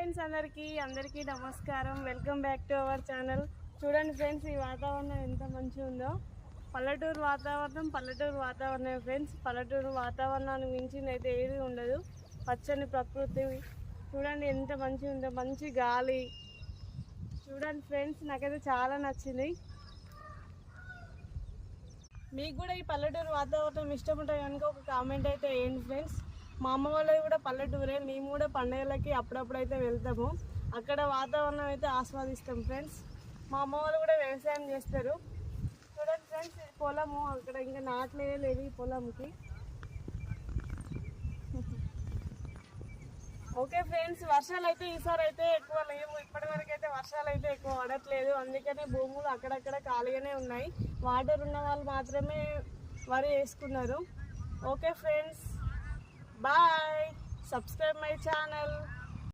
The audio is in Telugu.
ఫ్రెండ్స్, అందరికీ నమస్కారం. Welcome back to our channel. చూడండి ఫ్రెండ్స్, ఈ వాతావరణం ఎంత మంచిగా ఉందో. పల్లెటూరు వాతావరణం ఫ్రెండ్స్. పల్లెటూరు వాతావరణాన్ని మించింది అయితే ఏది ఉండదు. పచ్చని ప్రకృతి చూడండి ఎంత మంచిగా ఉందో, మంచి గాలి చూడండి ఫ్రెండ్స్. నాకైతే చాలా నచ్చింది. మీకు కూడా ఈ పల్లెటూరు వాతావరణం ఇష్టం ఉంటే కనుక ఒక కామెంట్ అయితే వేయండి ఫ్రెండ్స్. మా అమ్మ వాళ్ళది కూడా పల్లెటూరే. మేము కూడా పండుగలకి అప్పుడప్పుడు అయితే వెళ్తాము. అక్కడ వాతావరణం అయితే ఆస్వాదిస్తాం ఫ్రెండ్స్. మా అమ్మ వాళ్ళు కూడా వ్యవసాయం చేస్తారు. చూడండి ఫ్రెండ్స్, ఇది పొలము. అక్కడ ఇంకా నాట్లేదు ఈ పొలంకి. ఓకే ఫ్రెండ్స్, వర్షాలు అయితే ఈసారి అయితే ఎక్కువ లేవు. ఇప్పటి వరకు అయితే వర్షాలు అయితే ఎక్కువ పడట్లేదు. అందుకనే భూములు అక్కడక్కడ ఖాళీగానే ఉన్నాయి. వాటర్ ఉన్న వాళ్ళు మాత్రమే వరి వేసుకున్నారు. Okay friends, bye. Subscribe my channel.